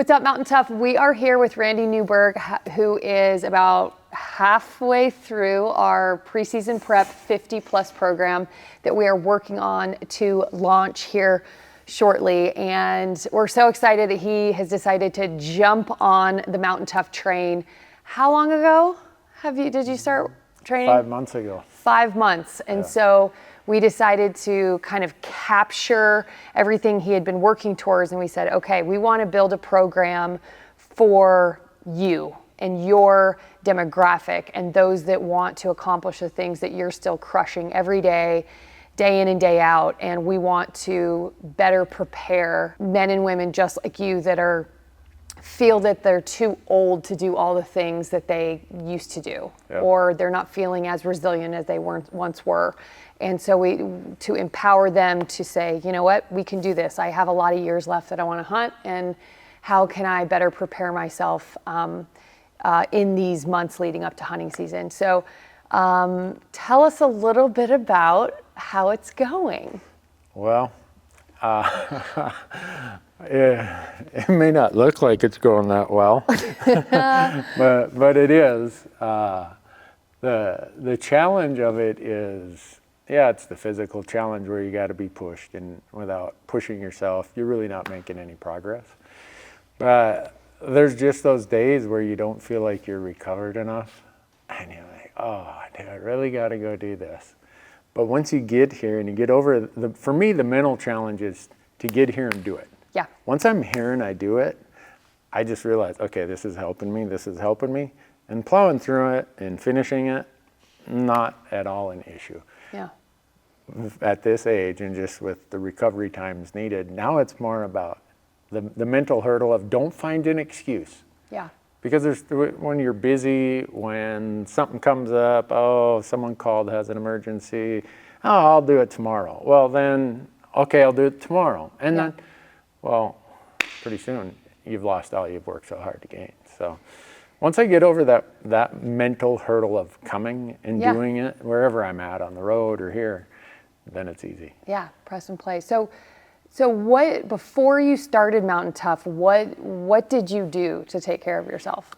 What's up, Mountain Tough? We are here with Randy Newberg, who is about halfway through our preseason prep 50+ program that we are working on to launch here shortly. And we're so excited that he has decided to jump on the Mountain Tough train. How long ago did you start training? 5 months ago. 5 months. And so we decided to kind of capture everything he had been working towards, and we said, okay, we want to build a program for you and your demographic and those that want to accomplish the things that you're still crushing every day, day in and day out. And we want to better prepare men and women just like you that feel that they're too old to do all the things that they used to do, or they're not feeling as resilient as they once were. And so to empower them to say, you know what, we can do this. I have a lot of years left that I want to hunt, and how can I better prepare myself in these months leading up to hunting season? So tell us a little bit about how it's going. Well, it may not look like it's going that well, but it is. The challenge of it is, it's the physical challenge where you got to be pushed, and without pushing yourself, you're really not making any progress. But there's just those days where you don't feel like you're recovered enough, and you're like, oh, dude, I really got to go do this. But once you get here and you get over for me, the mental challenge is to get here and do it. Yeah. Once I'm here and I do it, I just realize, okay, this is helping me, this is helping me. And plowing through it and finishing it, not at all an issue. Yeah. At this age, and just with the recovery times needed, now it's more about the mental hurdle of don't find an excuse. Yeah. Because when you're busy, when something comes up, someone called, has an emergency, I'll do it tomorrow. Well then, okay, I'll do it tomorrow. And then, pretty soon you've lost all you've worked so hard to gain. So once I get over that mental hurdle of coming and doing it, wherever I'm at, on the road or here, then it's easy. Yeah, press and play. So what, before you started Mountain Tough, what did you do to take care of yourself?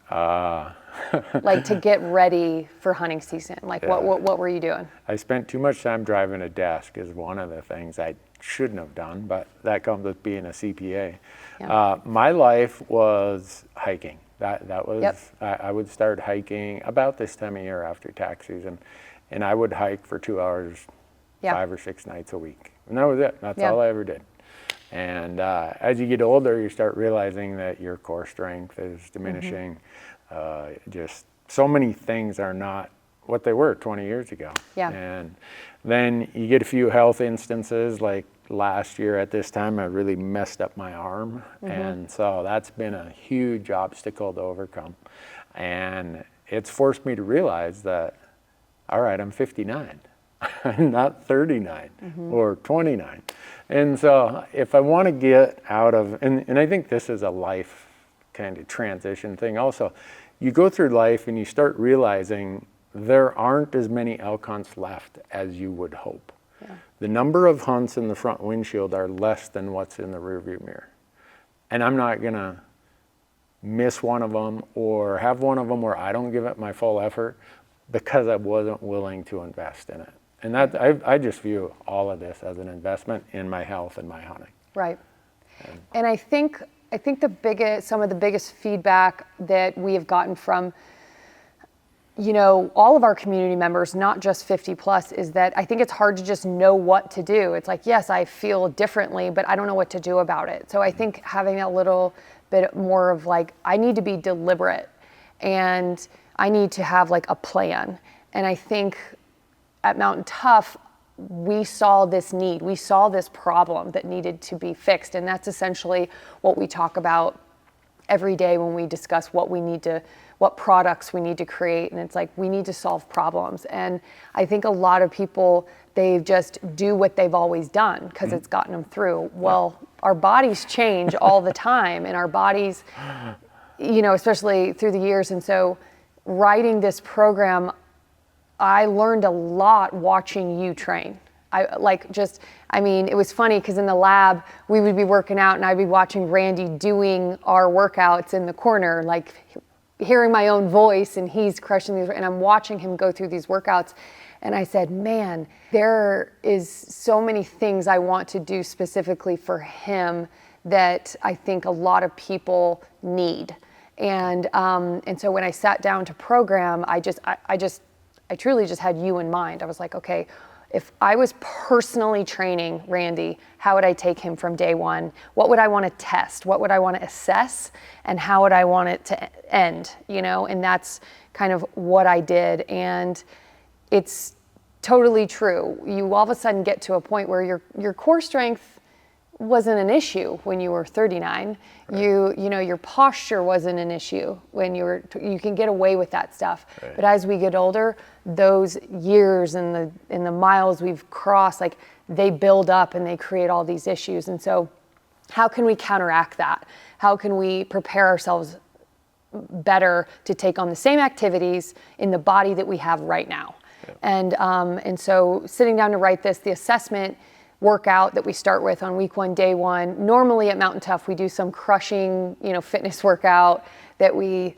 Like to get ready for hunting season? Like what were you doing? I spent too much time driving a desk is one of the things I shouldn't have done, but that comes with being a CPA. Yeah. My life was hiking. That was, I would start hiking about this time of year after tax season, and I would hike for 2 hours, 5 or 6 nights a week. And that was it. That's all I ever did. And as you get older, you start realizing that your core strength is diminishing. Just so many things are not what they were 20 years ago. Yeah. And then you get a few health instances, like last year at this time, I really messed up my arm. And so that's been a huge obstacle to overcome. And it's forced me to realize that, all right, I'm 59. Not 39 or 29. And so if I want to get out of, and I think this is a life kind of transition thing also, you go through life and you start realizing there aren't as many elk hunts left as you would hope. Yeah. The number of hunts in the front windshield are less than what's in the rearview mirror. And I'm not going to miss one of them or have one of them where I don't give it my full effort because I wasn't willing to invest in it. And that I just view all of this as an investment in my health and my hunting. Right. And I think some of the biggest feedback that we have gotten from, all of our community members, not just 50+, is that I think it's hard to just know what to do. It's like, yes, I feel differently, but I don't know what to do about it. So I think having a little bit more of like, I need to be deliberate and I need to have like a plan. And I think at Mountain Tough, we saw this need, we saw this problem that needed to be fixed. And that's essentially what we talk about every day when we discuss what products we need to create. And it's like, we need to solve problems. And I think a lot of people, they just do what they've always done because it's gotten them through. Well, our bodies change all the time, and our bodies, especially through the years. And so writing this program, I learned a lot watching you train. It was funny because in the lab, we would be working out and I'd be watching Randy doing our workouts in the corner, like hearing my own voice, and he's crushing these, and I'm watching him go through these workouts. And I said, man, there is so many things I want to do specifically for him that I think a lot of people need. And so when I sat down to program, I truly just had you in mind. I was like, okay, if I was personally training Randy, how would I take him from day one? What would I want to test? What would I want to assess? And how would I want it to end? And that's kind of what I did. And it's totally true. You all of a sudden get to a point where your core strength wasn't an issue when you were 39. Right. Your posture wasn't an issue when you can get away with that stuff. Right. But as we get older, those years and the miles we've crossed, like they build up and they create all these issues. And so how can we counteract that? How can we prepare ourselves better to take on the same activities in the body that we have right now? Yeah. And so sitting down to write this, the assessment workout that we start with on week 1, day 1. Normally at Mountain Tough, we do some crushing, fitness workout that we,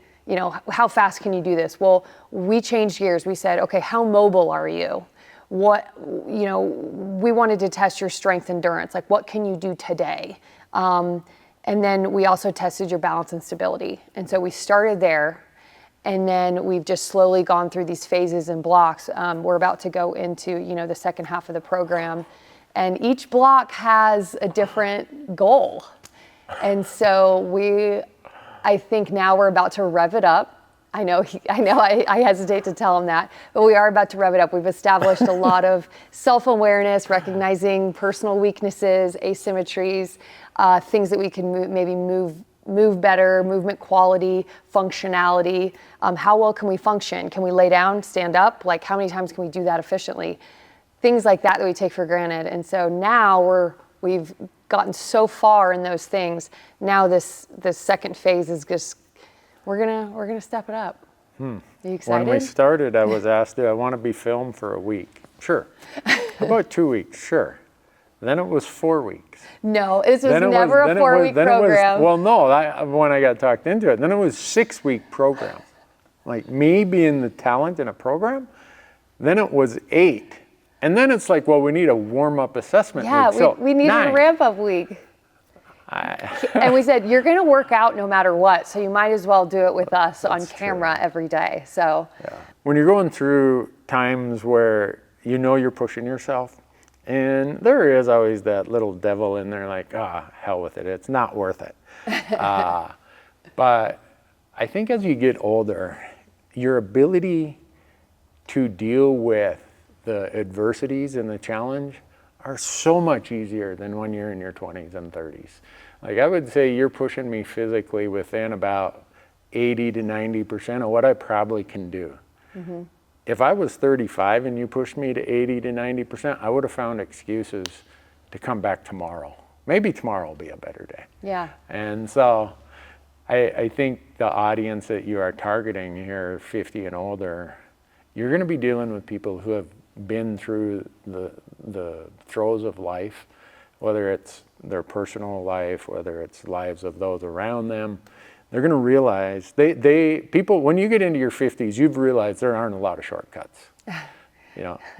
how fast can you do this? Well, we changed gears. We said, okay, how mobile are you? We wanted to test your strength endurance. Like, what can you do today? And then we also tested your balance and stability. And so we started there. And then we've just slowly gone through these phases and blocks. We're about to go into, the second half of the program. And each block has a different goal. And so I think now we're about to rev it up. I know I hesitate to tell him that, but we are about to rev it up. We've established a lot of self-awareness, recognizing personal weaknesses, asymmetries, things that we can maybe move better, movement quality, functionality. How well can we function? Can we lay down, stand up? Like, how many times can we do that efficiently? Things like that we take for granted. And so now we've gotten so far in those things. Now this second phase is just, we're gonna step it up. Are you excited? When we started, I was asked, do I want to be filmed for a week? Sure. How about 2 weeks? Sure. Then it was 4 weeks. No, this was never a 4-week program. When I got talked into it, then it was 6-week program. Like me being the talent in a program, then it was 8. And then it's like, well, we need a warm-up assessment week. So we needed 9. A ramp-up week. And we said, you're going to work out no matter what, so you might as well do it with us on camera every day. So when you're going through times where you're pushing yourself, and there is always that little devil in there like, hell with it, it's not worth it. But I think as you get older, your ability to deal with the adversities and the challenge are so much easier than when you're in your 20s and 30s. Like, I would say you're pushing me physically within about 80 to 90% of what I probably can do. Mm-hmm. If I was 35 and you pushed me to 80 to 90%, I would have found excuses to come back tomorrow. Maybe tomorrow will be a better day. Yeah. And so I think the audience that you are targeting here, 50 and older, you're going to be dealing with people who have been through the throes of life, whether it's their personal life, whether it's lives of those around them. They're going to realize people, when you get into your 50s, you've realized there aren't a lot of shortcuts.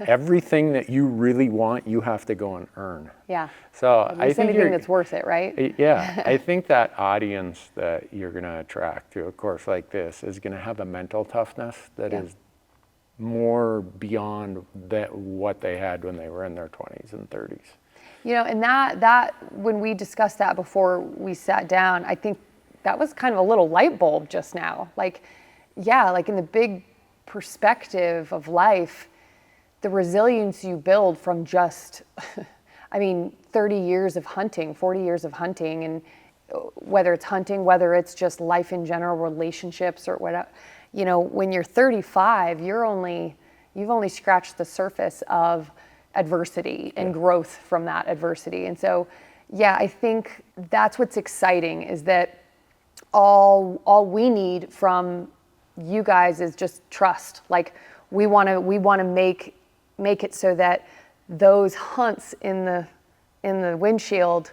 Everything that you really want, you have to go and earn. Yeah. So I think anything that's worth it, right? Yeah. I think that audience that you're going to attract to a course like this is going to have a mental toughness that is more beyond what they had when they were in their 20s and 30s. And that when we discussed that before we sat down, I think that was kind of a little light bulb just now. Like in the big perspective of life, the resilience you build from just, 30 years of hunting, 40 years of hunting, and whether it's hunting, whether it's just life in general, relationships or whatever. When you're 35, you've only scratched the surface of adversity and growth from that adversity. And so, I think that's what's exciting, is that all we need from you guys is just trust. Like, we want to make it so that those hunts in the windshield,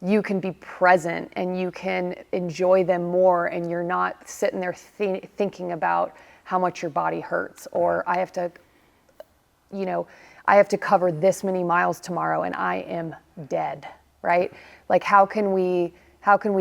you can be present and you can enjoy them more, and you're not sitting there thinking about how much your body hurts, or I have to cover this many miles tomorrow and I am dead, right? Like how can we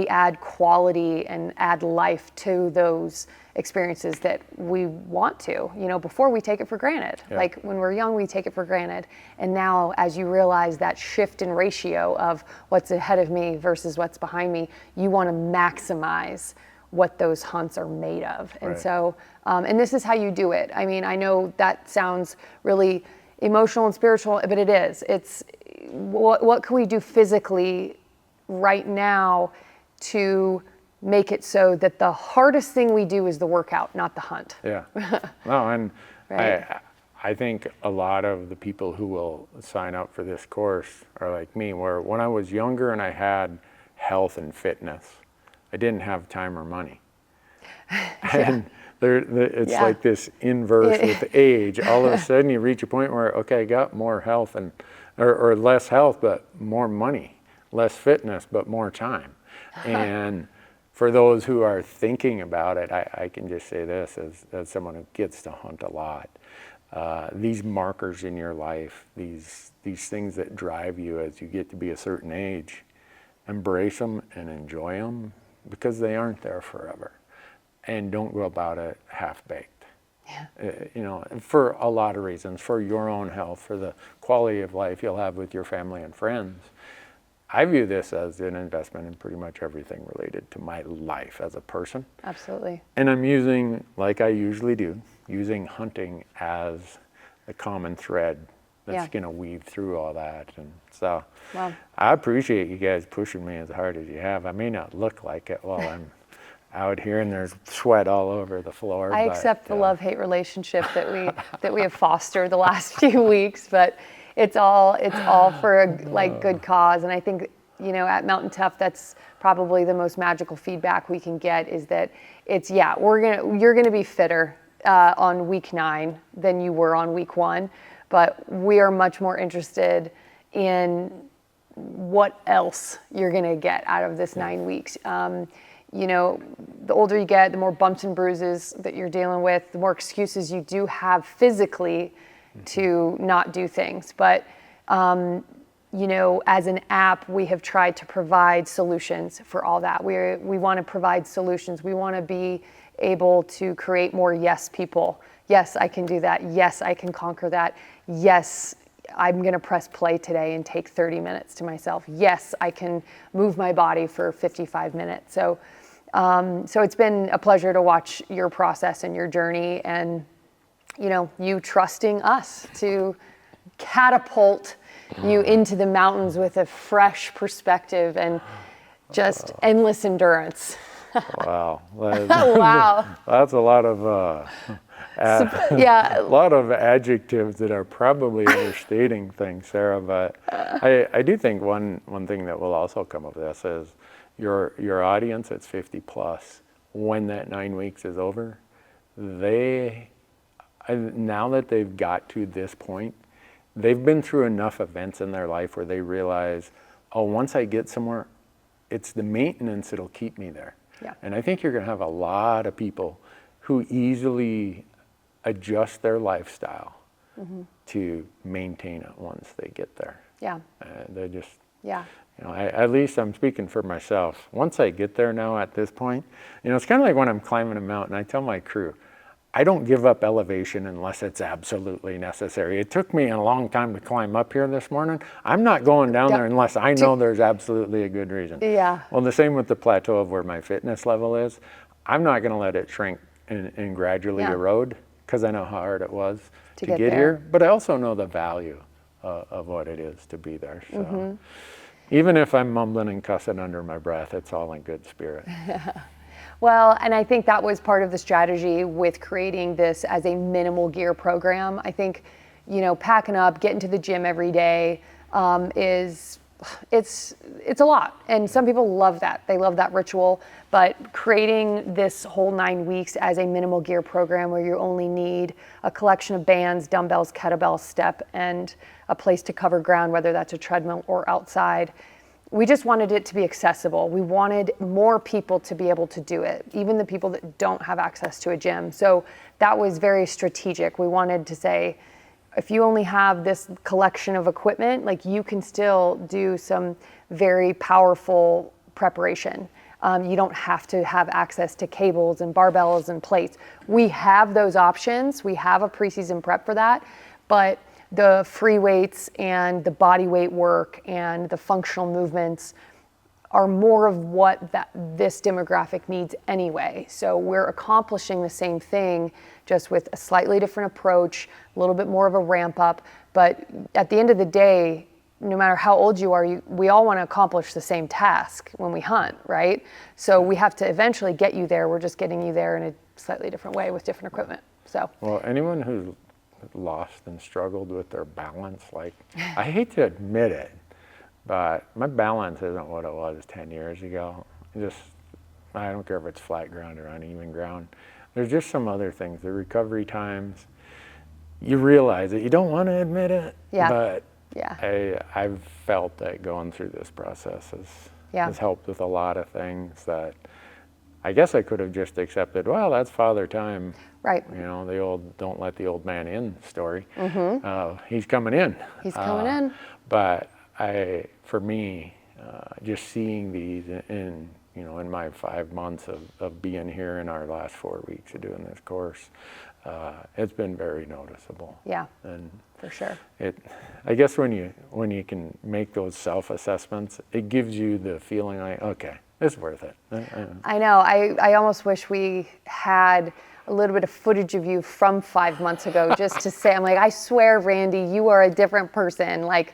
add quality and add life to those experiences that we want to? Before we take it for granted. Yeah. Like when we're young, we take it for granted. And now as you realize that shift in ratio of what's ahead of me versus what's behind me, you want to maximize what those hunts are made of. And Right. so, and this is how you do it. I mean, I know that sounds really emotional and spiritual, but it is. It's what can we do physically right now to make it so that the hardest thing we do is the workout, not the hunt. Yeah. No, and Right. I think a lot of the people who will sign up for this course are like me, where when I was younger and I had health and fitness, I didn't have time or money. And it's Yeah. like this inverse with age. All of a sudden you reach a point where, okay, I got more health or less health, but more money, less fitness, but more time. And for those who are thinking about it, I can just say this as someone who gets to hunt a lot. These markers in your life, these things that drive you as you get to be a certain age, embrace them and enjoy them, because they aren't there forever. And don't go about it half-baked. Yeah. For a lot of reasons, for your own health, for the quality of life you'll have with your family and friends. I view this as an investment in pretty much everything related to my life as a person. Absolutely. And I'm using, like I usually do, using hunting as the common thread that's Yeah. going to weave through all that. And so Wow. I appreciate you guys pushing me as hard as you have. I may not look like it while I'm out here and there's sweat all over the floor. I accept the love-hate relationship that we have fostered the last few weeks, but it's all for a good cause. And I think at Mountain Tough, that's probably the most magical feedback we can get, is that you're gonna be fitter on week 9 than you were on week 1, but we are much more interested in what else you're gonna get out of this 9 weeks. The older you get, the more bumps and bruises that you're dealing with, the more excuses you do have physically to not do things. But, as an app, we have tried to provide solutions for all that. We want to provide solutions. We want to be able to create more yes people. Yes, I can do that. Yes, I can conquer that. Yes, I'm going to press play today and take 30 minutes to myself. Yes, I can move my body for 55 minutes. So it's been a pleasure to watch your process and your journey, and you trusting us to catapult you into the mountains with a fresh perspective and just endless endurance. Wow. Wow. That's a lot of Yeah. a lot of adjectives that are probably overstating things, Sarah. But I do think one thing that will also come of this is your audience that's 50 plus. When that 9 weeks is over, now that they've got to this point, they've been through enough events in their life where they realize, oh, once I get somewhere, it's the maintenance that'll keep me there. Yeah. And I think you're going to have a lot of people who easily adjust their lifestyle to maintain it once they get there. Yeah. They just, Yeah. at least I'm speaking for myself. Once I get there now at this point, it's kind of like when I'm climbing a mountain, I tell my crew, I don't give up elevation unless it's absolutely necessary. It took me a long time to climb up here this morning. I'm not going down there unless I know there's absolutely a good reason. Yeah. Well, the same with the plateau of where my fitness level is. I'm not going to let it shrink and gradually erode, because I know how hard it was to get here. But I also know the value of what it is to be there. So even if I'm mumbling and cussing under my breath, it's all in good spirit. Well, and I think that was part of the strategy with creating this as a minimal gear program. I think, packing up, getting to the gym every day is it's a lot. And some people love that. They love that ritual. But creating this whole 9 weeks as a minimal gear program where you only need a collection of bands, dumbbells, kettlebell, step, and a place to cover ground, whether that's a treadmill or outside. We just wanted it to be accessible. We wanted more people to be able to do it, even the people that don't have access to a gym. So that was very strategic. We wanted to say, if you only have this collection of equipment, like you can still do some very powerful preparation. You don't have to have access to cables and barbells and plates. We have those options. We have a preseason prep for that, but the free weights and the body weight work and the functional movements are more of what this demographic needs anyway. So we're accomplishing the same thing, just with a slightly different approach, a little bit more of a ramp up. But at the end of the day, no matter how old you are, we all want to accomplish the same task when we hunt, right? So we have to eventually get you there. We're just getting you there in a slightly different way with different equipment. So. Well, anyone who's lost and struggled with their balance, like, I hate to admit it, but my balance isn't what it was 10 years ago. I don't care if it's flat ground or uneven ground. There's just some other things, the recovery times. You realize it. You don't want to admit it, but I've felt that going through this process has helped with a lot of things that I guess I could have just accepted, well, that's father time. Right. You know, the old "don't let the old man in" story. He's coming in. He's coming in. But for me, just seeing these in my 5 months of being here in our last 4 weeks of doing this course, it's been very noticeable. Yeah. And for sure. I guess when you can make those self-assessments, it gives you the feeling like, okay, it's worth it. I know. I almost wish we had a little bit of footage of you from 5 months ago, just to say, I'm like, I swear, Randy, you are a different person. Like,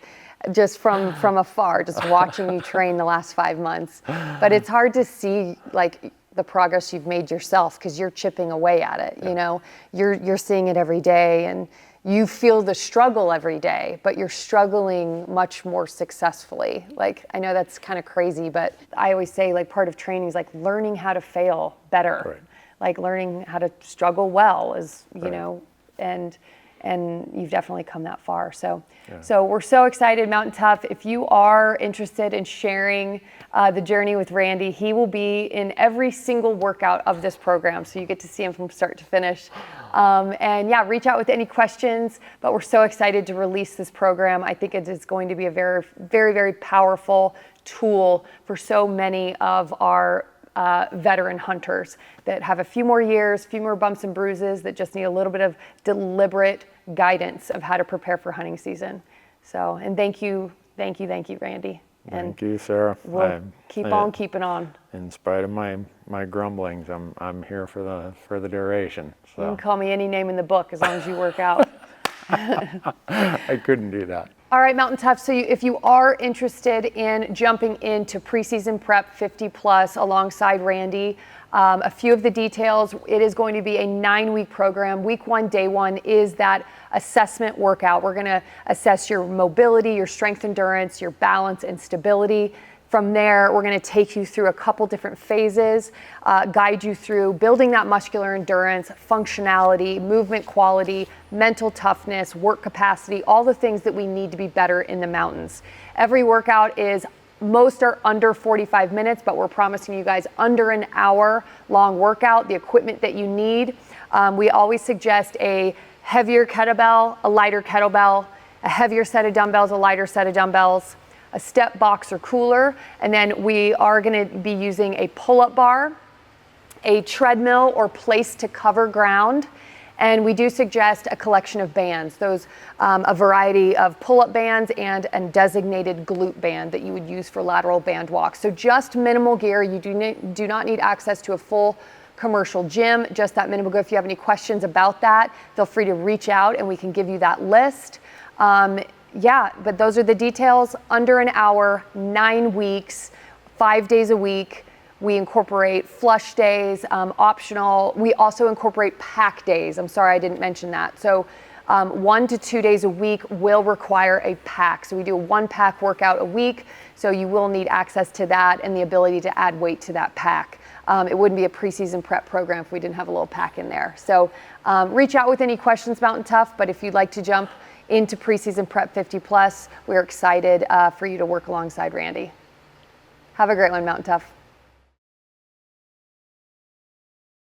just from afar, just watching you train the last 5 months. But it's hard to see, like, the progress you've made yourself, because you're chipping away at it. You know, you're seeing it every day, and you feel the struggle every day, but you're struggling much more successfully. Like, I know that's kind of crazy, but I always say, like, part of training is like learning how to fail better. Right. Like learning how to struggle well is, you know, and you've definitely come that far. So, so we're so excited, Mountain Tough. If you are interested in sharing the journey with Randy, he will be in every single workout of this program. So you get to see him from start to finish. And yeah, reach out with any questions, but we're so excited to release this program. I think it is going to be a very, very, very powerful tool for so many of our veteran hunters that have a few more years, few more bumps and bruises, that just need a little bit of deliberate guidance of how to prepare for hunting season. So, and thank you, Randy. Thank you, Sarah. We'll keep on keeping on. In spite of my grumblings, I'm here for the duration. So. You can call me any name in the book as long as you work out. I couldn't do that. All right, Mountain Tough. So if you are interested in jumping into preseason prep 50 plus alongside Randy, a few of the details: it is going to be a 9-week program. Week 1, day 1 is that assessment workout. We're going to assess your mobility, your strength endurance, your balance and stability. From there, we're going to take you through a couple different phases, guide you through building that muscular endurance, functionality, movement quality, mental toughness, work capacity, all the things that we need to be better in the mountains. Every workout most are under 45 minutes, but we're promising you guys under an hour long workout, the equipment that you need. We always suggest a heavier kettlebell, a lighter kettlebell, a heavier set of dumbbells, a lighter set of dumbbells, a step box or cooler, and then we are going to be using a pull-up bar, a treadmill or place to cover ground, and we do suggest a collection of bands, a variety of pull-up bands and a designated glute band that you would use for lateral band walks. So just minimal gear. You do not need access to a full commercial gym, just that minimal gear. If you have any questions about that, feel free to reach out and we can give you that list. Yeah, but those are the details. Under an hour, 9 weeks, 5 days a week. We incorporate flush days, optional. We also incorporate pack days. I'm sorry I didn't mention that. So 1 to 2 days a week will require a pack. So we do a 1-pack workout a week. So you will need access to that and the ability to add weight to that pack. It wouldn't be a preseason prep program if we didn't have a little pack in there. So reach out with any questions, Mountain Tough, but if you'd like to jump into preseason prep 50+, we're excited for you to work alongside Randy. Have a great one, Mountain Tough.